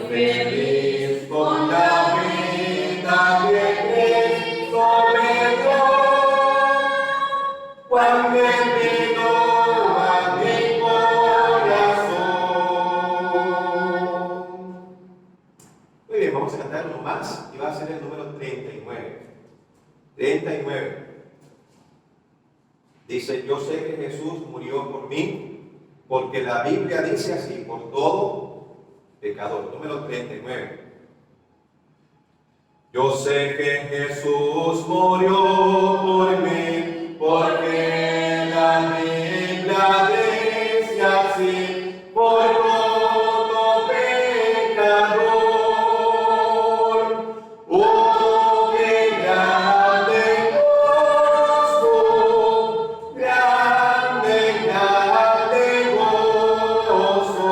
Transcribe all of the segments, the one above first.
feliz con la vida que Cristo me dio. Cuando vino a mi corazón. Muy bien, vamos a cantar uno más y va a ser el número 39. 39. Dice, yo sé que Jesús murió por mí, porque la Biblia dice así, por todo pecador. Número 39. Yo sé que Jesús murió por mí, porque la Biblia dice así, por todo pecador. Oh, qué grande gozo, grande, grande gozo.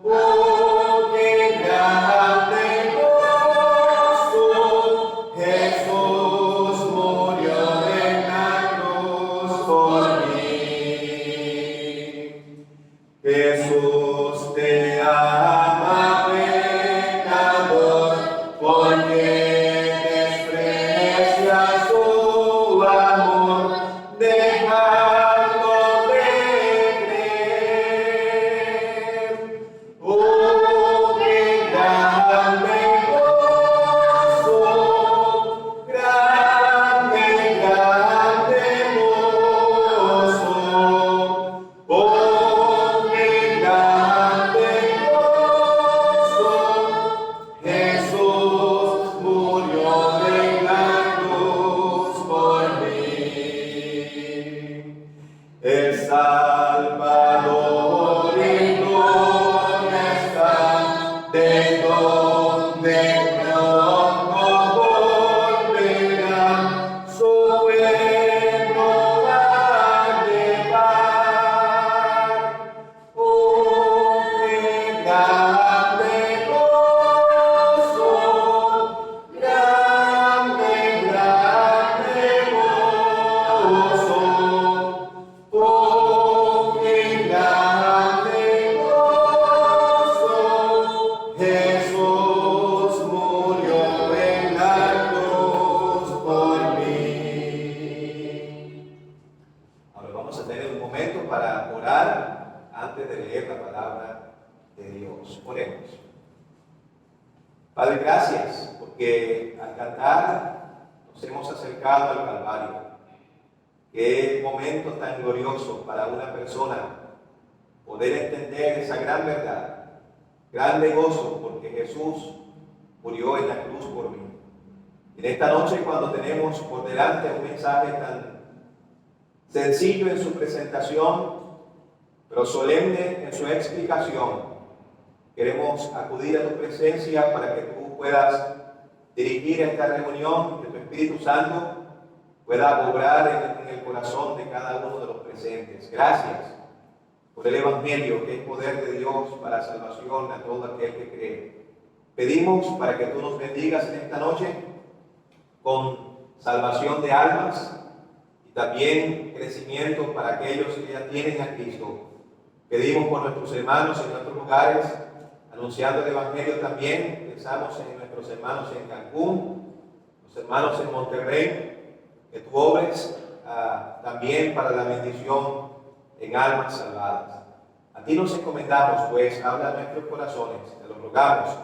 Oh, qué grande gozo, Jesús murió en la cruz por mí. Jesús te ama, pecador, porque desprecias su amor, dejándote creer. Oh, qué grande gozo, grande, grande gozo. Oh, qué grande gozo, Jesús murió en la cruz por mí. El Salvador, ¿en dónde está? De donde pronto volverá su pueblo a llevar. Oh, qué grande gozo, grande, grande gozo. Oh, qué grande gozo, Jesús murió en la cruz por mí. Ahora vamos a tener un momento para orar antes de leer la palabra de Dios. Oremos. Padre, gracias porque al cantar nos hemos acercado al Calvario. Qué momento tan glorioso para una persona poder entender esa gran verdad. Grande gozo porque Jesús murió en la cruz por mí. En esta noche, cuando tenemos por delante un mensaje tan sencillo en su presentación, pero solemne en su explicación, queremos acudir a tu presencia para que tú puedas dirigir esta reunión, que tu Espíritu Santo pueda obrar en el corazón de cada uno de los presentes. Gracias por el Evangelio, que es poder de Dios para salvación a todo aquel que cree. Pedimos para que tú nos bendigas en esta noche con salvación de almas y también crecimiento para aquellos que ya tienen a Cristo. Pedimos por nuestros hermanos en otros lugares, anunciando el Evangelio también. Pensamos en nuestros hermanos en Cancún, los hermanos en Monterrey, que tú obres también para la bendición en almas salvadas. A ti nos encomendamos, pues, habla a nuestros corazones, te lo rogamos,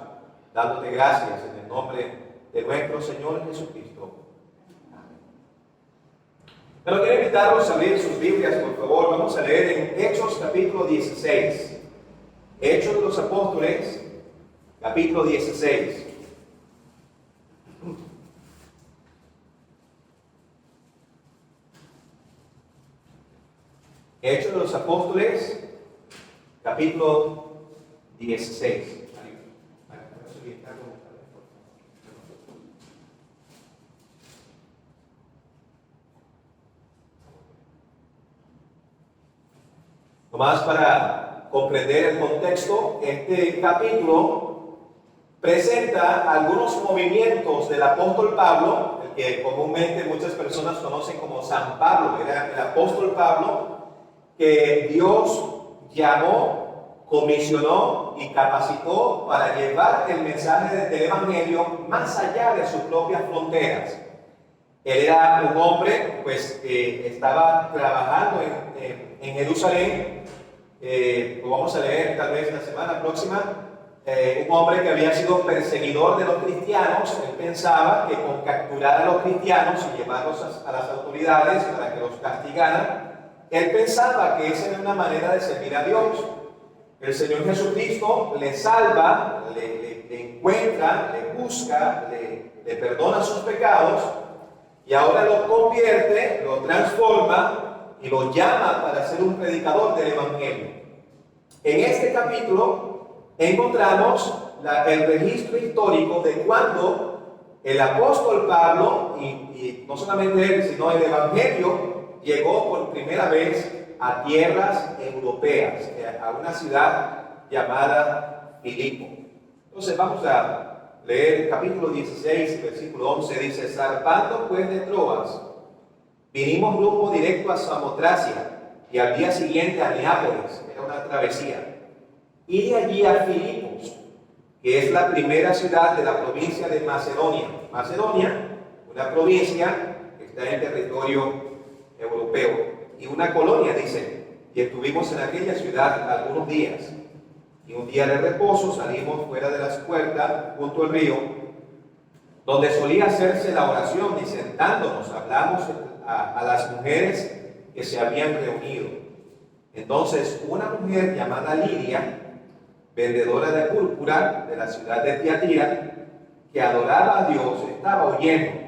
dándote gracias en el nombre de nuestro Señor Jesucristo. Amén. Pero quiero invitarlos a abrir sus Biblias, por favor. Vamos a leer en Hechos capítulo 16. Hechos de los Apóstoles, capítulo 16. Hechos de los Apóstoles, capítulo 16. Nomás para comprender el contexto, este capítulo presenta algunos movimientos del apóstol Pablo, el que comúnmente muchas personas conocen como San Pablo. Era el apóstol Pablo que Dios llamó comisionó y capacitó para llevar el mensaje del Evangelio más allá de sus propias fronteras. Él era un hombre que estaba trabajando en Jerusalén. Lo vamos a leer tal vez la semana próxima. Un hombre que había sido perseguidor de los cristianos. Él pensaba que con capturar a los cristianos y llevarlos a las autoridades para que los castigaran, él pensaba que esa era una manera de servir a Dios. El Señor Jesucristo le salva, le encuentra, le busca, le perdona sus pecados y ahora lo convierte, lo transforma y lo llama para ser un predicador del Evangelio. En este capítulo encontramos el registro histórico de cuando el apóstol Pablo, y no solamente él, sino el Evangelio, llegó por primera vez a tierras europeas, a una ciudad llamada Filipo. Entonces vamos a leer el capítulo 16, versículo 11, dice: zarpando pues de Troas, vinimos rumbo directo a Samotracia y al día siguiente a Neápolis, era una travesía, y de allí a Filipos, que es la primera ciudad de la provincia de Macedonia. Macedonia, una provincia que está en territorio europeo y una colonia, dice, y estuvimos en aquella ciudad algunos días, y un día de reposo salimos fuera de las puertas junto al río, donde solía hacerse la oración, y sentándonos hablamos a las mujeres que se habían reunido. Entonces una mujer llamada Lidia, vendedora de púrpura de la ciudad de Tiatira, que adoraba a Dios, estaba oyendo.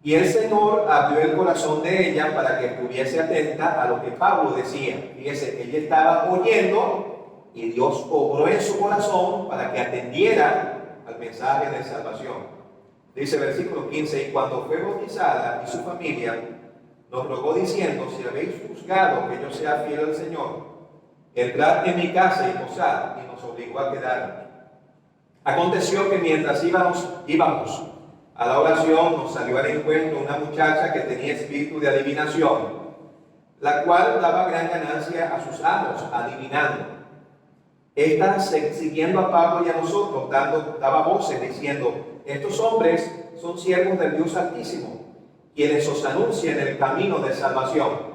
Y el Señor abrió el corazón de ella para que estuviese atenta a lo que Pablo decía. Fíjese, ella estaba oyendo y Dios obró en su corazón para que atendiera al mensaje de salvación. Dice el versículo 15: y cuando fue bautizada y su familia, nos rogó diciendo: si habéis juzgado que yo sea fiel al Señor, entrad en mi casa y posad, y nos obligó a quedar. Aconteció que mientras íbamos a la oración, nos salió al encuentro una muchacha que tenía espíritu de adivinación, la cual daba gran ganancia a sus amos, adivinando. Esta, siguiendo a Pablo y a nosotros, daba voces diciendo: estos hombres son siervos del Dios Altísimo, quienes os anuncian el camino de salvación.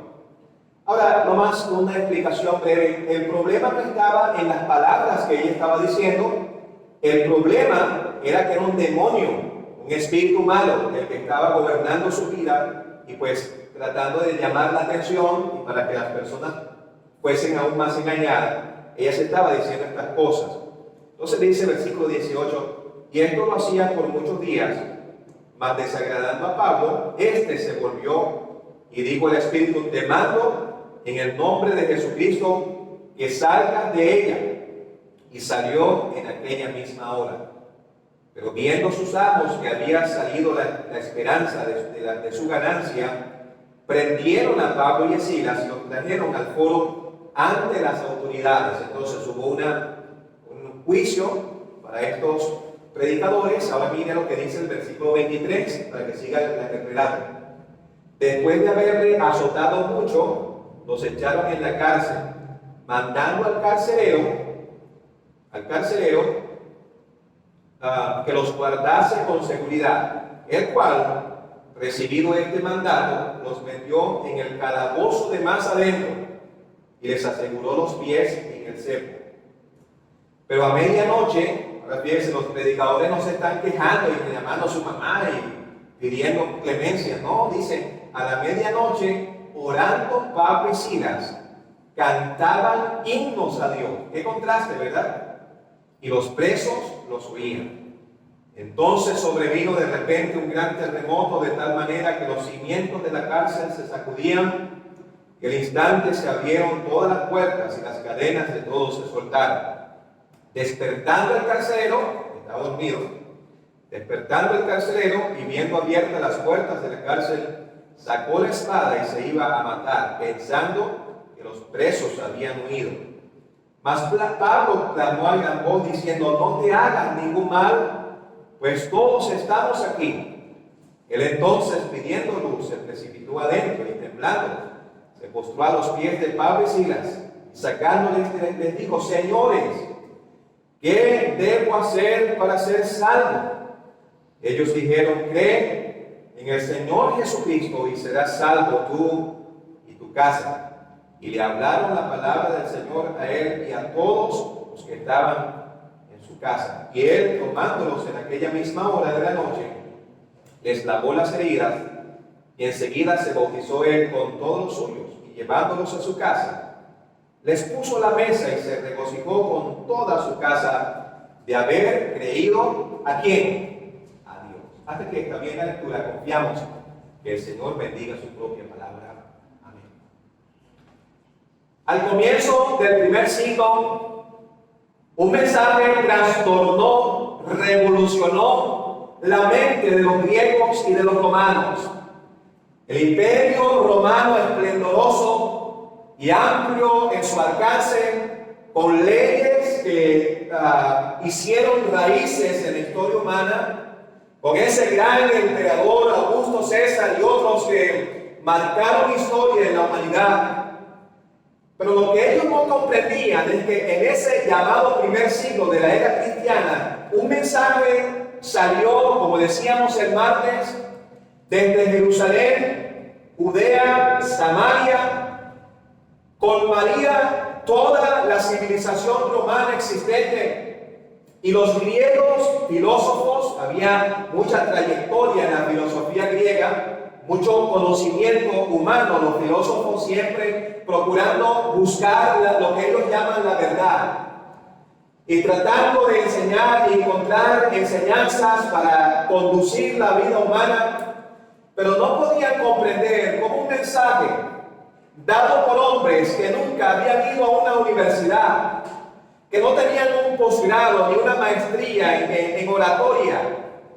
Ahora, nomás una explicación breve. El problema no estaba en las palabras que ella estaba diciendo. El problema era que era un demonio, un espíritu malo, el que estaba gobernando su vida y pues tratando de llamar la atención y para que las personas fuesen aún más engañadas. Ella se estaba diciendo estas cosas. Entonces dice el versículo 18: y esto lo hacía por muchos días, mas desagradando a Pablo, este se volvió y dijo al espíritu: te mando en el nombre de Jesucristo que salgas de ella. Y salió en aquella misma hora. Pero viendo sus amos que había salido la esperanza de su ganancia, prendieron a Pablo y a Silas y los trajeron al foro ante las autoridades. Entonces hubo un juicio para estos predicadores. Ahora mire lo que dice el versículo 23 para que siga el relato. Después de haberle azotado mucho, los echaron en la cárcel, mandando al carcelero que los guardase con seguridad, el cual, recibido este mandato, los metió en el calabozo de más adentro y les aseguró los pies en el cepo. Pero a medianoche, ahora fíjense, los predicadores no se están quejando y llamando a su mamá y pidiendo clemencia, no, dice, a la medianoche, orando Pablo y Silas, cantaban himnos a Dios. Qué contraste, ¿verdad? Y los presos los oían. Entonces sobrevino de repente un gran terremoto, de tal manera que los cimientos de la cárcel se sacudían, y al instante se abrieron todas las puertas y las cadenas de todos se soltaron. Despertando el carcelero, estaba dormido, despertando el carcelero y viendo abiertas las puertas de la cárcel, sacó la espada y se iba a matar, pensando que los presos habían huido. Mas Pablo clamó a gran voz diciendo: no te hagas ningún mal, pues todos estamos aquí. Él entonces, pidiendo luz, se precipitó adentro y temblando, se postró a los pies de Pablo y Silas, Sacándoles les dijo: señores, ¿qué debo hacer para ser salvo? Ellos dijeron: cree en el Señor Jesucristo y serás salvo tú y tu casa. Y le hablaron la palabra del Señor a él y a todos los que estaban en su casa. Y él, tomándolos en aquella misma hora de la noche, les lavó las heridas, y enseguida se bautizó él con todos los suyos, y llevándolos a su casa, les puso la mesa y se regocijó con toda su casa de haber creído ¿a quién? A Dios. Hasta que también la lectura confiamos que el Señor bendiga su propia palabra. Amén. Al comienzo del primer siglo, un mensaje trastornó, revolucionó la mente de los griegos y de los romanos. El imperio romano esplendoroso y amplio en su alcance, con leyes que hicieron raíces en la historia humana, con ese gran emperador Augusto César y otros que marcaron historia en la humanidad. Pero lo que ellos no comprendían es que en ese llamado primer siglo de la era cristiana, un mensaje salió, como decíamos el martes, desde Jerusalén, Judea, Samaria, colmaría toda la civilización romana existente. Y los griegos filósofos, había mucha trayectoria en la filosofía griega, mucho conocimiento humano, los filósofos siempre procurando buscar lo que ellos llaman la verdad y tratando de enseñar y encontrar enseñanzas para conducir la vida humana, pero no podían comprender cómo un mensaje dado por hombres que nunca habían ido a una universidad, que no tenían un posgrado ni una maestría en oratoria,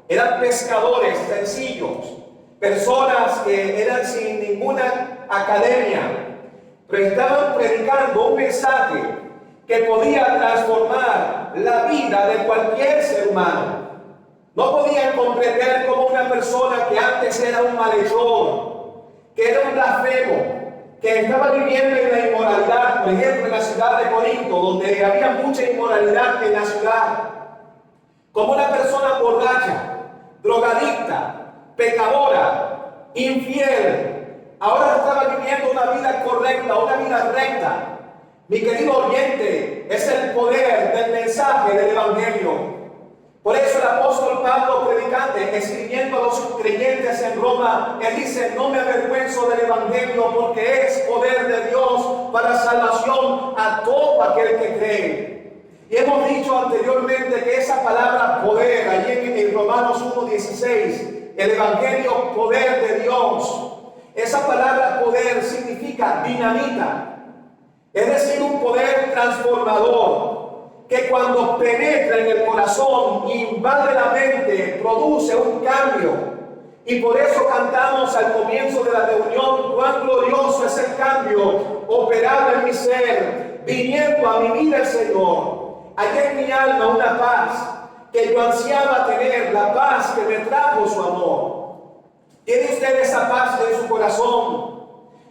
eran pescadores sencillos, personas que eran sin ninguna academia, pero estaban predicando un mensaje que podía transformar la vida de cualquier ser humano. No podían comprender cómo una persona que antes era un malhechor, que era un blasfemo, que estaba viviendo en la inmoralidad, por ejemplo en la ciudad de Corinto, donde había mucha inmoralidad en la ciudad, como una persona borracha, drogadicta, pecadora, infiel, ahora estaba viviendo una vida correcta, una vida recta. Mi querido oyente, es el poder del mensaje del Evangelio. Por eso el apóstol Pablo, predicante, escribiendo a los creyentes en Roma, él dice: no me avergüenzo del Evangelio, porque es poder de Dios para salvación a todo aquel que cree. Y hemos dicho anteriormente que esa palabra poder, allí en Romanos 1:16, el Evangelio, poder de Dios, esa palabra poder significa dinamita, es decir, un poder transformador, que cuando penetra en el corazón, invade la mente, produce un cambio. Y por eso cantamos al comienzo de la reunión: cuán glorioso es el cambio operado en mi ser, viniendo a mi vida el Señor. Hay en mi alma una paz que yo ansiaba tener, la paz que me trajo su amor. ¿Tiene usted esa paz en su corazón?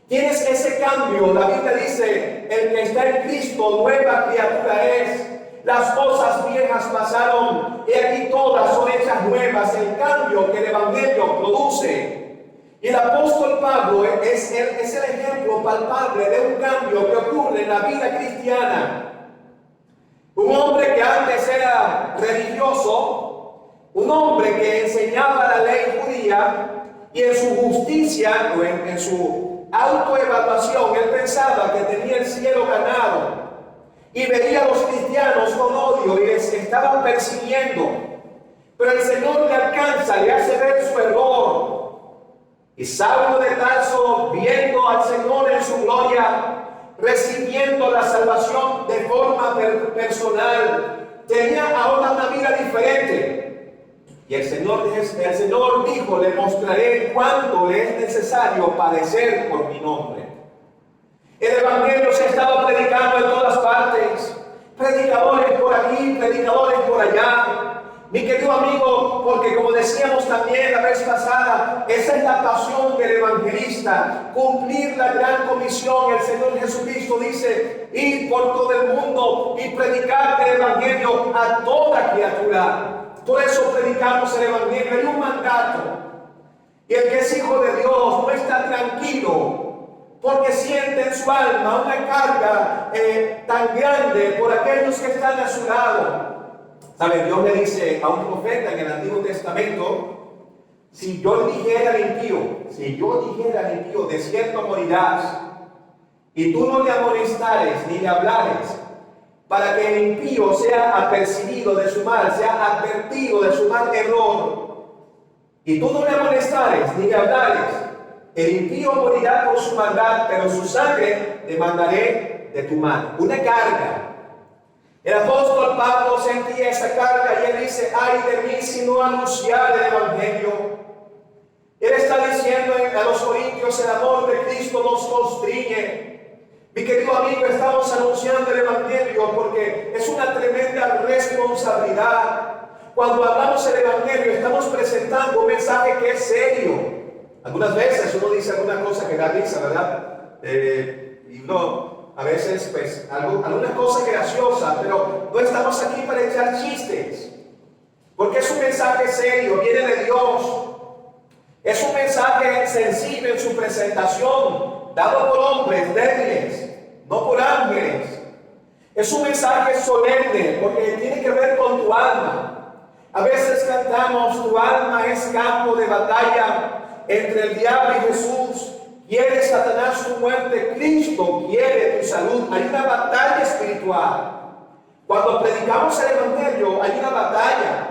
¿Tienes ese cambio? La Biblia dice: el que está en Cristo, nueva criatura es. Las cosas viejas pasaron y aquí todas son hechas nuevas. El cambio que el Evangelio produce. Y el apóstol Pablo es el ejemplo palpable de un cambio que ocurre en la vida cristiana. Un hombre que antes era religioso, un hombre que enseñaba la ley judía, y en su justicia o en su autoevaluación, él pensaba que tenía el cielo ganado. Y veía a los cristianos con odio y les estaban persiguiendo. Pero el Señor le alcanza, le hace ver su error. Y Saulo de Tarso, viendo al Señor en su gloria, recibiendo la salvación de forma personal, tenía ahora una vida diferente. Y el Señor dijo: le mostraré cuánto le es necesario padecer por mi nombre. El Evangelio se estaba predicando en todas partes. Predicadores por aquí, predicadores por allá. Mi querido amigo, porque como decíamos también la vez pasada, esa es la pasión del evangelista, cumplir la gran comisión. El Señor Jesucristo dice: ir por todo el mundo y predicar el evangelio a toda criatura. Por eso predicamos el evangelio. Hay un mandato. Y el que es hijo de Dios no está tranquilo porque siente en su alma una carga tan grande por aquellos que están a su lado. ¿Sabe? Dios le dice a un profeta en el Antiguo Testamento: si yo dijera al impío, de cierto morirás, y tú no le amonestares ni le hablares, para que el impío sea apercibido de su mal, sea advertido de su mal error, y tú no le amonestares ni le hablares, el impío morirá por su maldad, pero su sangre te mandaré de tu mano. Una carga. El apóstol Pablo sentía esa carga y él dice: ay de mí si no anunciar el evangelio. Él está diciendo a los corintios: el amor de Cristo nos constriñe. Mi querido amigo, estamos anunciando el evangelio porque es una tremenda responsabilidad. Cuando hablamos del evangelio estamos presentando un mensaje que es serio. Algunas veces uno dice alguna cosa que da risa, ¿verdad? Y uno a veces, pues, alguna cosa graciosa, pero no estamos aquí para echar chistes, porque es un mensaje serio, viene de Dios. Es un mensaje sensible en su presentación, dado por hombres débiles, no por ángeles. Es un mensaje solemne, porque tiene que ver con tu alma. A veces cantamos: tu alma es campo de batalla entre el diablo y Jesús. Quiere Satanás tu muerte, Cristo quiere tu salud. Hay una batalla espiritual. Cuando predicamos el evangelio hay una batalla.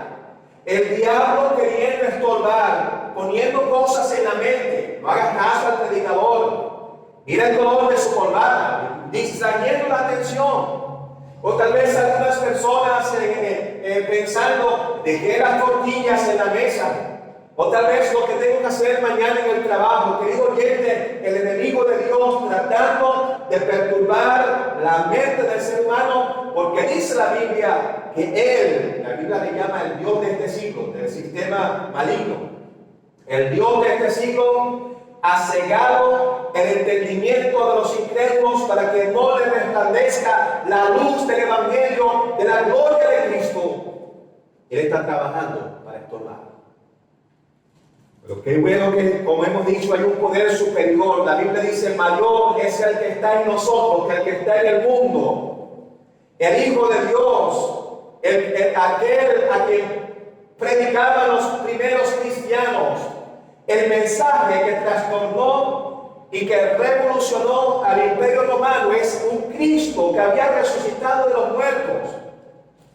El diablo queriendo estorbar, poniendo cosas en la mente. No hagas caso al predicador. Mira el color de su corbata, distrayendo la atención. O tal vez algunas personas pensando: dejé las tortillas en la mesa. O tal vez lo que tengo que hacer mañana en el trabajo. Querido oyente, el enemigo de Dios tratando de perturbar la mente del ser humano, porque dice la Biblia que la Biblia le llama el Dios de este siglo, del sistema maligno. El Dios de este siglo ha cegado el entendimiento de los incrédulos para que no les resplandezca la luz del evangelio, de la gloria de Cristo. Él está trabajando para estorbar. Pero qué bueno que, como hemos dicho, hay un poder superior. La Biblia dice: mayor es el que está en nosotros que el que está en el mundo. El Hijo de Dios, aquel a quien predicaban los primeros cristianos, el mensaje que trastornó y que revolucionó al Imperio Romano, es un Cristo que había resucitado de los muertos.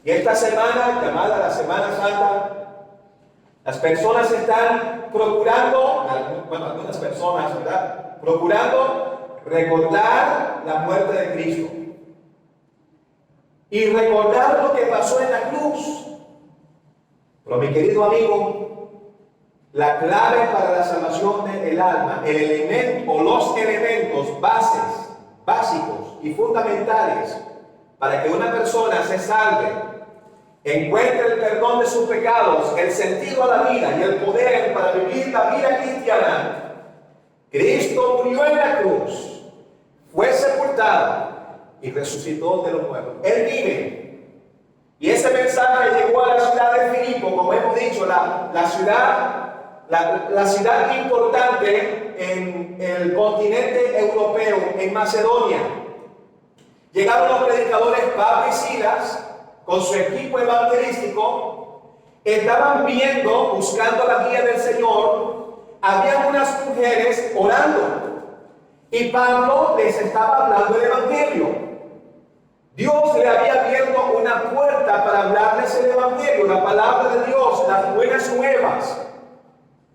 Y esta semana, llamada la Semana Santa, las personas están procurando, algunas personas, ¿verdad?, procurando recordar la muerte de Cristo y recordar lo que pasó en la cruz. Pero mi querido amigo, la clave para la salvación del alma, el elemento o los elementos básicos y fundamentales para que una persona se salve, encuentre el perdón de sus pecados, el sentido a la vida y el poder para vivir la vida cristiana. Cristo murió en la cruz, fue sepultado y resucitó de los muertos. Él vive. Y ese mensaje llegó a la ciudad de Filipo, como hemos dicho, la ciudad importante en el continente europeo, en Macedonia. Llegaron los predicadores Pablo y Silas con su equipo evangelístico. Estaban buscando la guía del Señor. Habían unas mujeres orando y Pablo les estaba hablando el evangelio. Dios le había abierto una puerta para hablarles el evangelio, la palabra de Dios, las buenas nuevas.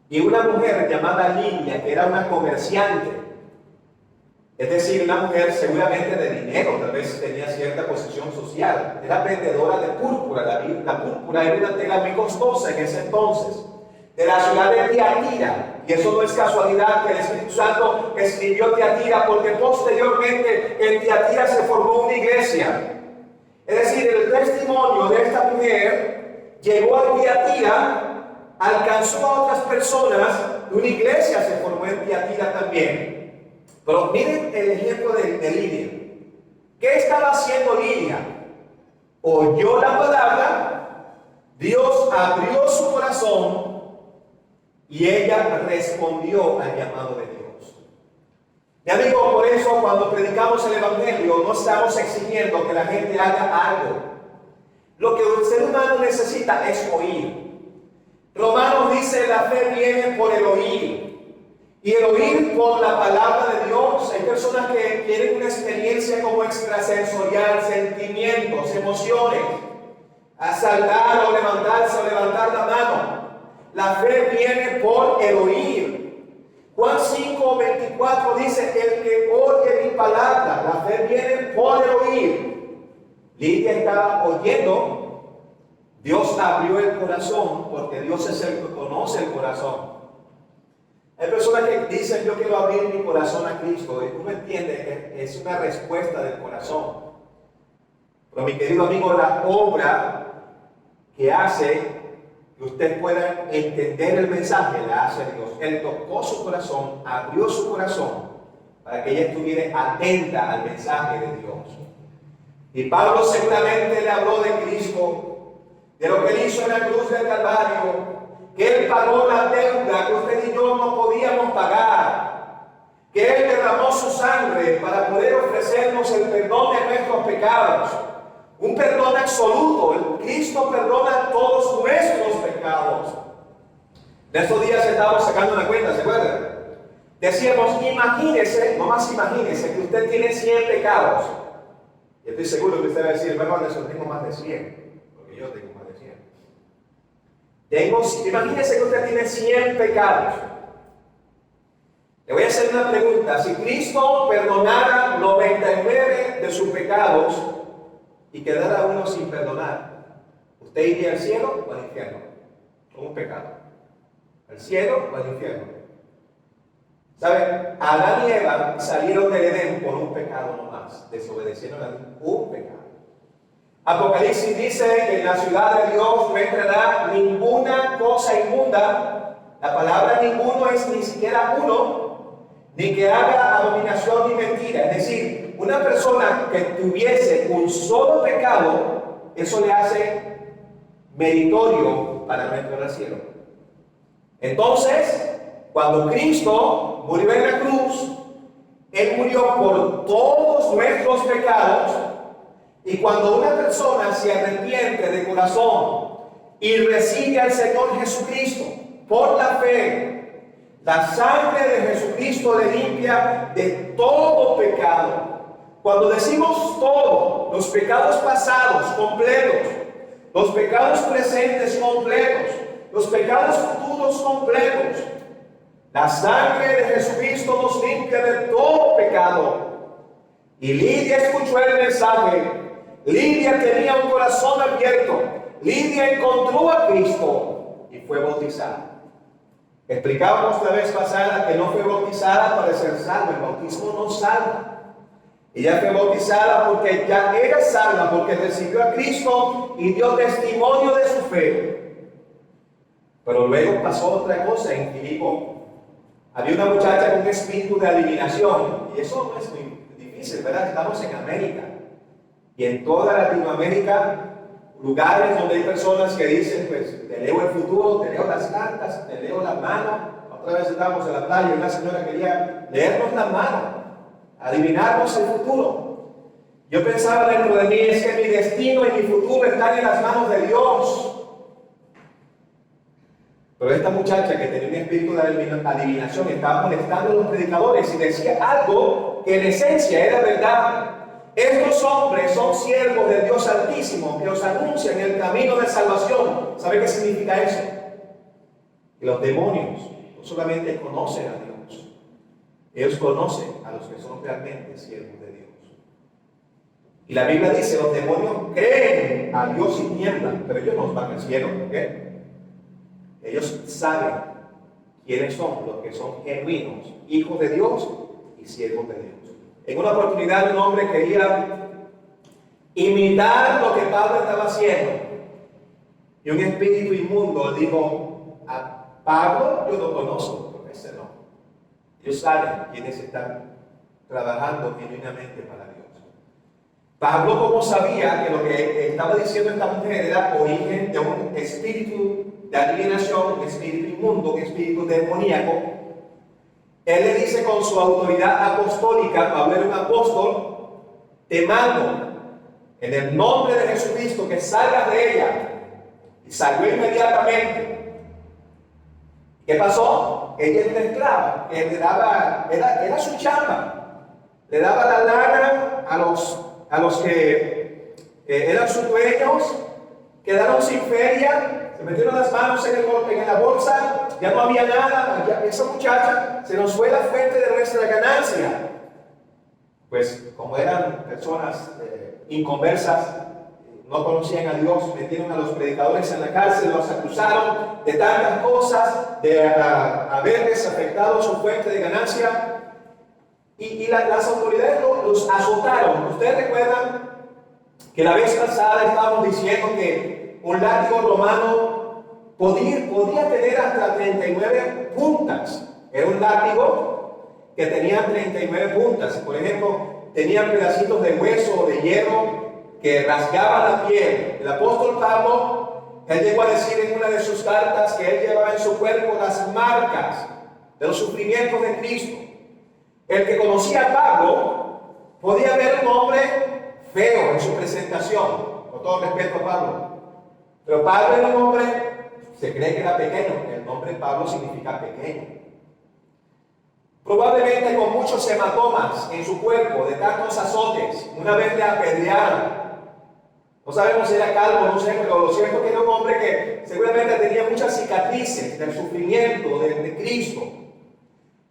Y una mujer llamada Lidia, que era una comerciante, es decir, una mujer seguramente de dinero, tal vez tenía cierta posición social, era vendedora de púrpura. La púrpura era una tela muy costosa en ese entonces, de la ciudad de Tiatira. Y eso no es casualidad que el Espíritu Santo escribió Tiatira, porque posteriormente en Tiatira se formó una iglesia. Es decir, el testimonio de esta mujer llegó a Tiatira, alcanzó a otras personas, una iglesia se formó en Tiatira también. Pero miren el ejemplo de Lidia. ¿Qué estaba haciendo Lidia? Oyó la palabra, Dios abrió su corazón y ella respondió al llamado de Dios. Mi amigo, por eso cuando predicamos el Evangelio no estamos exigiendo que la gente haga algo. Lo que el ser humano necesita es oír. Romanos dice: la fe viene por el oír. Y el oír por la palabra de Dios. Hay personas que tienen una experiencia como extrasensorial, sentimientos, emociones, a saltar o levantarse o levantar la mano. La fe viene por el oír. Juan 5:24 dice: el que oye mi palabra, la fe viene por el oír. Lidia estaba oyendo, Dios abrió el corazón, porque Dios es el que conoce el corazón. Hay personas que dicen: yo quiero abrir mi corazón a Cristo, y uno entiende que es una respuesta del corazón. Pero mi querido amigo, la obra que hace que usted pueda entender el mensaje la hace Dios. Él tocó su corazón, abrió su corazón para que ella estuviera atenta al mensaje de Dios. Y Pablo seguramente le habló de Cristo, de lo que él hizo en la cruz del Calvario, que Él pagó la deuda que usted y yo no podíamos pagar, que Él derramó su sangre para poder ofrecernos el perdón de nuestros pecados, un perdón absoluto. Cristo perdona todos nuestros pecados. En estos días estábamos sacando una cuenta, ¿se acuerdan? Decíamos: imagínese, nomás imagínese que usted tiene 100 pecados. Y estoy seguro que usted va a decir: bueno, Anderson, tengo más de 100, porque yo tengo más de 100. Imagínese que usted tiene 100 pecados. Le voy a hacer una pregunta: si Cristo perdonara 99 de sus pecados y quedara uno sin perdonar, ¿usted iría al cielo o al infierno? Con un pecado. ¿Al cielo o al infierno? ¿Saben? Adán y Eva salieron del Edén por un pecado nomás. Desobedecieron a un pecado. Apocalipsis dice que en la ciudad de Dios no entrará ninguna cosa inmunda. La palabra ninguno es ni siquiera uno, ni que haga abominación ni mentira. Es decir, una persona que tuviese un solo pecado, eso le hace meritorio para no entrar al cielo. Entonces, cuando Cristo murió en la cruz, Él murió por todos nuestros pecados. Y cuando una persona se arrepiente de corazón y recibe al Señor Jesucristo por la fe, la sangre de Jesucristo le limpia de todo pecado. Cuando decimos todo, los pecados pasados completos, los pecados presentes completos, los pecados futuros completos, la sangre de Jesucristo nos limpia de todo pecado. Y Lidia escuchó el mensaje. Lidia tenía un corazón abierto. Lidia encontró a Cristo y fue bautizada. Explicábamos la vez pasada que no fue bautizada para ser salva. El bautismo no salva. Ella fue bautizada porque ya era salva, porque recibió a Cristo y dio testimonio de su fe. Pero luego pasó otra cosa en Filipo. Había una muchacha con un espíritu de adivinación. Y eso no es muy difícil, ¿verdad? Estamos en América. Y en toda Latinoamérica, lugares donde hay personas que dicen: pues te leo el futuro, te leo las cartas, te leo la mano. Otra vez estábamos en la playa y una señora quería leernos la mano, adivinarnos el futuro. Yo pensaba dentro de mí: es que mi destino y mi futuro están en las manos de Dios. Pero esta muchacha que tenía un espíritu de adivinación estaba molestando a los predicadores y decía algo que en esencia era verdad. Estos hombres son siervos de Dios Altísimo que os anuncian el camino de salvación. ¿Sabe qué significa eso? Que los demonios no solamente conocen a Dios, ellos conocen a los que son realmente siervos de Dios. Y la Biblia dice: los demonios creen a Dios y tiemblan, pero ellos no van al cielo. ¿Por qué? Ellos saben quiénes son los que son genuinos, hijos de Dios y siervos de Dios. En una oportunidad un hombre quería imitar lo que Pablo estaba haciendo. Y un espíritu inmundo dijo a Pablo: yo no conozco, pero ese no. Ellos saben quiénes están trabajando genuinamente para Dios. Pablo, como sabía que lo que estaba diciendo esta mujer era origen de un espíritu de adivinación, un espíritu inmundo, un espíritu demoníaco, él le dice con su autoridad apostólica: Pablo era un apóstol, te mando en el nombre de Jesucristo que salgas de ella. Y salió inmediatamente. ¿Qué pasó? Ella era una esclava, que le daba, era su chamba, le daba la lana a los que eran sus dueños, quedaron sin feria, se metieron las manos en la bolsa, ya no había nada, esa muchacha se nos fue la fuente de nuestra ganancia. Pues como eran personas inconversas, no conocían a Dios, metieron a los predicadores en la cárcel, los acusaron de tantas cosas, de haberles afectado su fuente de ganancia, y las autoridades los azotaron. Ustedes recuerdan que la vez pasada estábamos diciendo que un látigo romano podía tener hasta 39 puntas. Era un látigo que tenía 39 puntas. Por ejemplo, tenían pedacitos de hueso o de hierro que rasgaba la piel. El apóstol Pablo, él llegó a decir en una de sus cartas que él llevaba en su cuerpo las marcas de los sufrimientos de Cristo. El que conocía a Pablo podía ver un hombre feo en su presentación, con todo respeto a Pablo. Pero Pablo era un hombre, se cree que era pequeño, el nombre Pablo significa pequeño. Probablemente con muchos hematomas en su cuerpo, de tantos azotes. Una vez le apedrearon. No sabemos si era calvo, no sé, pero lo cierto es que era un hombre que seguramente tenía muchas cicatrices del sufrimiento de Cristo.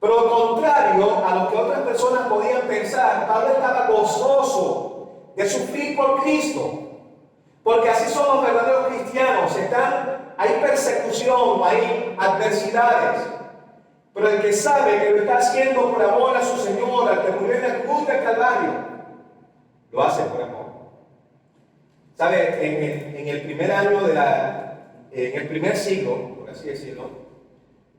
Pero lo contrario a lo que otras personas podían pensar, Pablo estaba gozoso de sufrir por Cristo. Porque así son los verdaderos cristianos. Hay persecución, hay adversidades. Pero el que sabe que lo está haciendo por amor a su Señor, al que murió en la cruz del Calvario, lo hace por amor. ¿Sabe? En el primer año en el primer siglo, por así decirlo,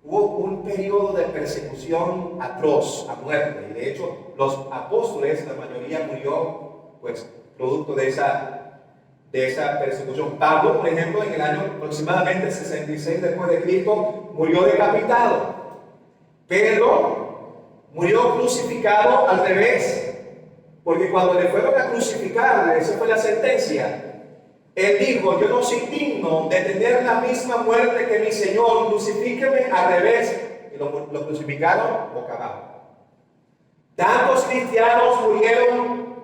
hubo un periodo de persecución atroz, a muerte. Y de hecho, los apóstoles, la mayoría murió, pues, producto de esa persecución. Pablo, por ejemplo, en el año aproximadamente 66 después de Cristo, murió decapitado. Pedro murió crucificado al revés, porque cuando le fueron a crucificar, esa fue la sentencia. Él dijo: yo no soy digno de tener la misma muerte que mi Señor, crucifíqueme al revés. Y lo crucificaron boca abajo. Tantos cristianos murieron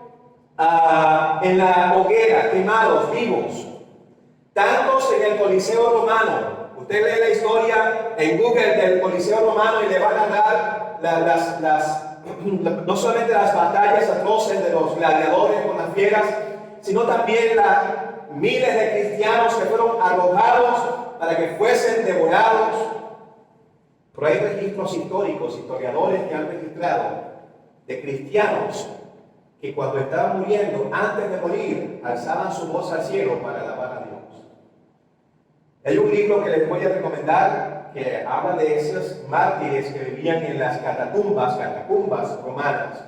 en la hoguera, quemados, vivos. Tantos en el Coliseo Romano. Usted lee la historia en Google del Coliseo Romano y le van a dar no solamente las batallas atroces de los gladiadores con las fieras, sino también miles de cristianos que fueron arrojados para que fuesen devorados. Pero hay registros históricos, historiadores que han registrado de cristianos que cuando estaban muriendo, antes de morir, alzaban su voz al cielo para alabar a Dios. Hay un libro que les voy a recomendar que habla de esos mártires que vivían en las catacumbas romanas.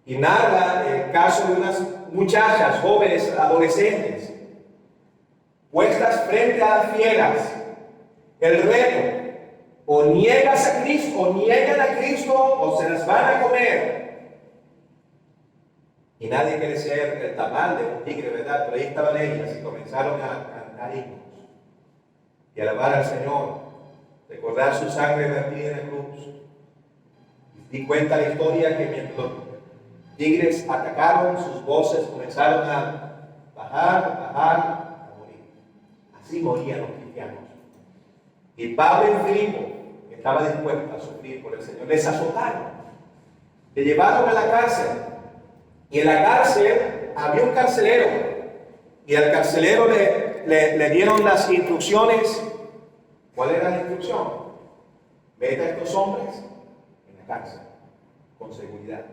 Y narra el caso de unas muchachas, jóvenes, adolescentes, puestas frente a las fieras. El reto: o niegas a Cristo, o niegan a Cristo, o se las van a comer. Y nadie quiere ser el tamal de un tigre, ¿verdad? Pero ahí estaban ellas y comenzaron a cantar himnos y alabar al Señor, recordar su sangre vertida en la cruz. Y cuenta la historia que mientras los tigres atacaron, sus voces comenzaron a bajar, a morir. Así morían los cristianos. Y Pablo y Filipo estaba dispuesto a sufrir por el Señor. Les azotaron, le llevaron a la cárcel. Y en la cárcel había un carcelero. Y al carcelero le dieron las instrucciones. ¿Cuál era la instrucción? Meta a estos hombres en la cárcel, con seguridad.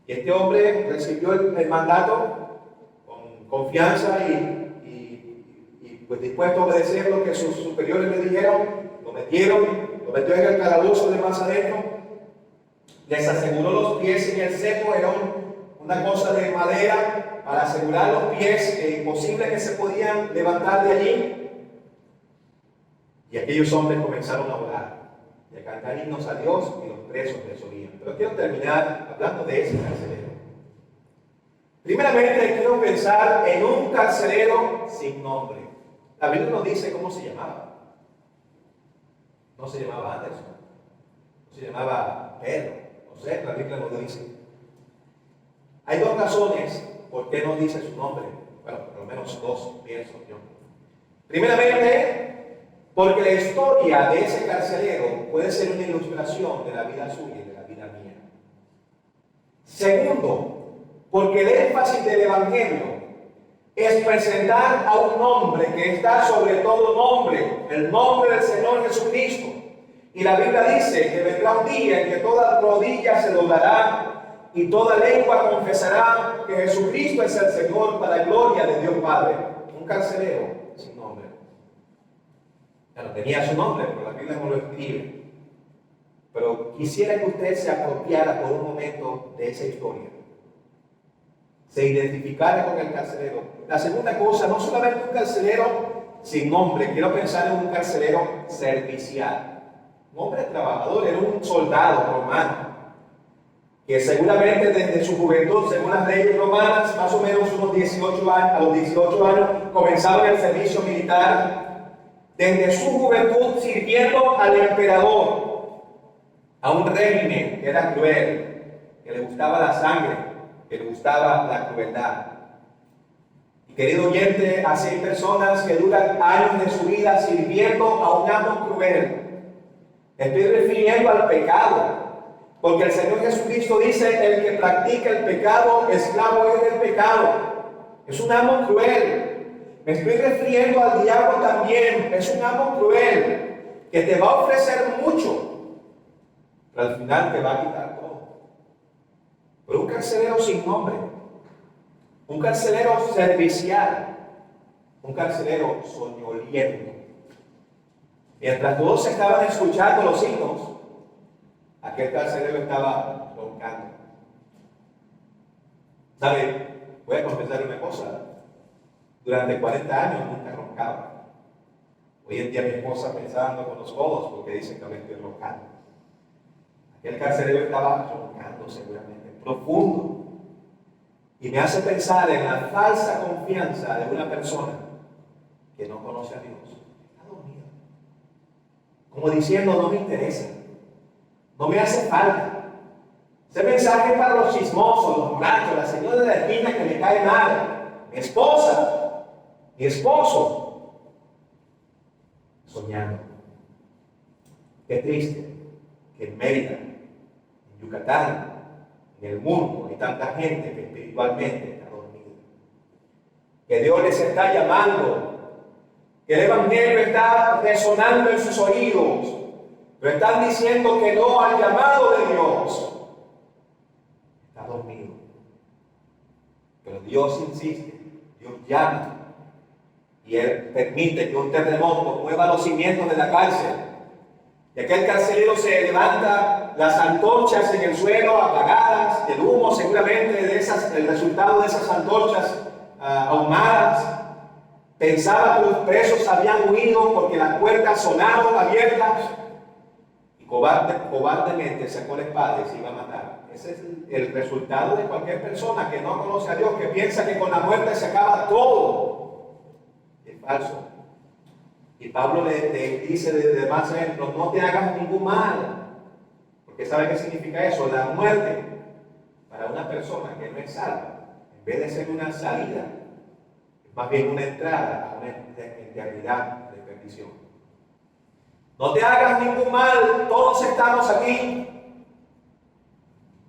Y este hombre recibió el mandato con confianza y pues dispuesto a obedecer lo que sus superiores le dijeron, lo metió en el calabozo de más adentro, les aseguró los pies en el cepo, era una cosa de madera para asegurar los pies, imposible que se podían levantar de allí. Y aquellos hombres comenzaron a orar y a cantar himnos a Dios, y los presos les oían. Pero quiero terminar hablando de ese carcelero. Primeramente quiero pensar en un carcelero sin nombre. La Biblia nos dice cómo se llamaba. No se llamaba Anderson, no se llamaba Pedro, no sé, la Biblia nos lo dice. Hay dos razones por qué no dice su nombre. Bueno, por lo menos dos, pienso yo. Primeramente, porque la historia de ese carcelero puede ser una ilustración de la vida suya y de la vida mía. Segundo, porque el énfasis del Evangelio es presentar a un nombre que está sobre todo nombre, el nombre del Señor Jesucristo. Y la Biblia dice que vendrá un día en que toda rodilla se doblará y toda lengua confesará que Jesucristo es el Señor, para gloria de Dios Padre. Un carcelero sin nombre. Bueno, tenía su nombre, pero la Biblia no lo escribe. Pero quisiera que usted se apropiara por un momento de esa historia, se identificara con el carcelero. La segunda cosa, no solamente un carcelero sin nombre, quiero pensar en un carcelero servicial. Un hombre trabajador, era un soldado romano, que seguramente desde su juventud, según las leyes romanas, más o menos unos 18 años, a los 18 años comenzaba el servicio militar, desde su juventud sirviendo al emperador, a un régimen que era cruel, que le gustaba la sangre, que le gustaba la crueldad. Y querido oyente, así hay personas que duran años de su vida sirviendo a un amo cruel. Estoy refiriendo al pecado, porque el Señor Jesucristo dice: el que practica el pecado, esclavo es del pecado. Es un amo cruel. Me estoy refiriendo al diablo también. Es un amo cruel que te va a ofrecer mucho, pero al final te va a quitar todo. Pero un carcelero sin nombre, un carcelero servicial, un carcelero soñoliento. Mientras todos estaban escuchando los himnos, aquel carcelero estaba roncando. ¿Sabe? Voy a confesar una cosa. Durante 40 años nunca roncaba. Hoy en día mi esposa pensando con los codos porque dicen que me estoy roncando. Aquel carcelero estaba roncando seguramente, profundo. Y me hace pensar en la falsa confianza de una persona que no conoce a Dios. Está dormido. Como diciendo: no me interesa, no me hace falta. Ese mensaje es para los chismosos, los borrachos, la señora de la esquina que me cae mal, mi esposa, mi esposo. Soñando. Qué triste que en Mérida, en Yucatán, en el mundo hay tanta gente que espiritualmente está dormida. Que Dios les está llamando, que el Evangelio está resonando en sus oídos, pero están diciendo que no al llamado de Dios. Está dormido. Pero Dios insiste, Dios llama, y Él permite que un terremoto mueva los cimientos de la cárcel. Y aquel carcelero se levanta, las antorchas en el suelo apagadas, el humo seguramente el resultado de esas antorchas ahumadas. Pensaba que los presos habían huido porque las puertas sonaron abiertas, y cobardemente sacó la espada y se iba a matar. Ese es el resultado de cualquier persona que no conoce a Dios, que piensa que con la muerte se acaba todo. Es falso. Y Pablo le dice de más ejemplos: no te hagas ningún mal. Porque ¿sabe qué significa eso? La muerte para una persona que no es salva, en vez de ser una salida, es más bien una entrada a una eternidad de perdición. No te hagas ningún mal, todos estamos aquí.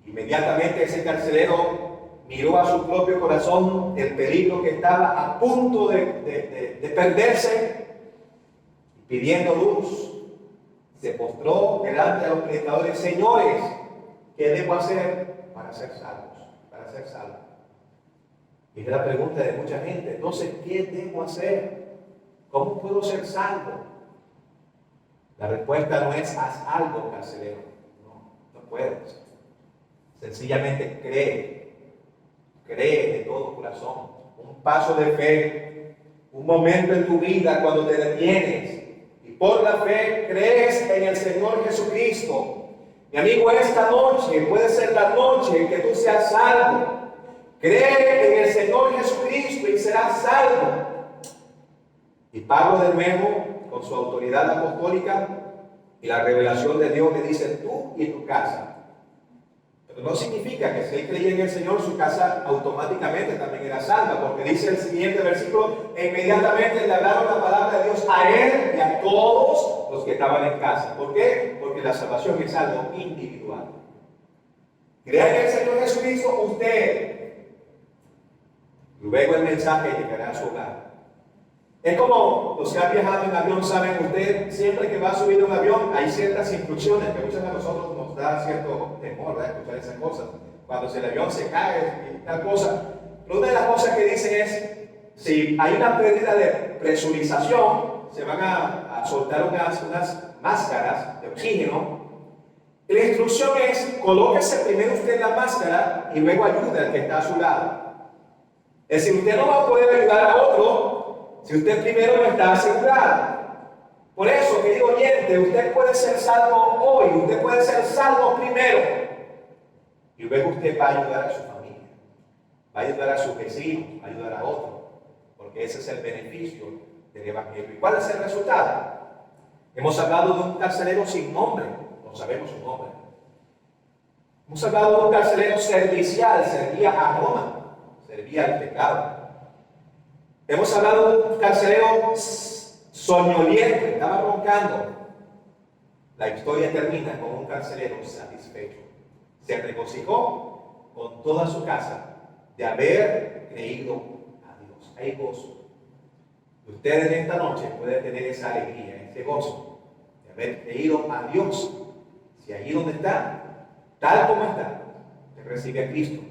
Inmediatamente ese carcelero miró a su propio corazón el peligro que estaba a punto de perderse. Pidiendo luz, se postró delante de los predicadores: señores, ¿qué debo hacer para ser salvos? Para ser salvo. Y es la pregunta de mucha gente: entonces, ¿qué debo hacer? ¿Cómo puedo ser salvo? La respuesta no es haz algo, carcelero. No puedes. Sencillamente cree. Cree de todo corazón. Un paso de fe. Un momento en tu vida cuando te detienes. Y por la fe crees en el Señor Jesucristo. Mi amigo, esta noche puede ser la noche en que tú seas salvo. Cree en el Señor Jesucristo y serás salvo. Y Pablo de nuevo, con su autoridad apostólica y la revelación de Dios, le dice tú y tu casa. Pero no significa que si él creía en el Señor, su casa automáticamente también era salva, porque dice el siguiente versículo, e inmediatamente le hablaron la palabra de Dios a él y a todos los que estaban en casa. ¿Por qué? Porque la salvación es algo individual. Crea en el Señor Jesucristo usted. Luego el mensaje llegará a su hogar. Es como los que han viajado en avión, saben usted, siempre que va a subir a un avión hay ciertas instrucciones que muchas de nosotros nos da cierto temor de escuchar esas cosas. Cuando el avión se cae y tal cosa. Pero una de las cosas que dicen es, si hay una pérdida de presurización, se van a soltar unas máscaras de oxígeno. La instrucción es, colóquese primero usted la máscara y luego ayude al que está a su lado. Es decir, usted no va a poder ayudar a otro si usted primero no está asegurado. Por eso, querido oyente, usted puede ser salvo hoy, usted puede ser salvo primero. Y luego usted va a ayudar a su familia, va a ayudar a sus vecinos, va a ayudar a otros. Porque ese es el beneficio del Evangelio. ¿Y cuál es el resultado? Hemos hablado de un carcelero sin nombre, no sabemos su nombre. Hemos hablado de un carcelero servicial, servía a Roma, servía al pecado. Hemos hablado de un carcelero soñoliento, estaba roncando. La historia termina con un carcelero satisfecho. Se regocijó con toda su casa de haber creído a Dios. Hay gozo. Usted en esta noche puede tener esa alegría, ese gozo de haber creído a Dios. Si allí donde está, tal como está, te recibe a Cristo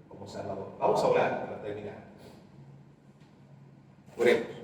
como Salvador. Vamos a orar para terminar. Oremos.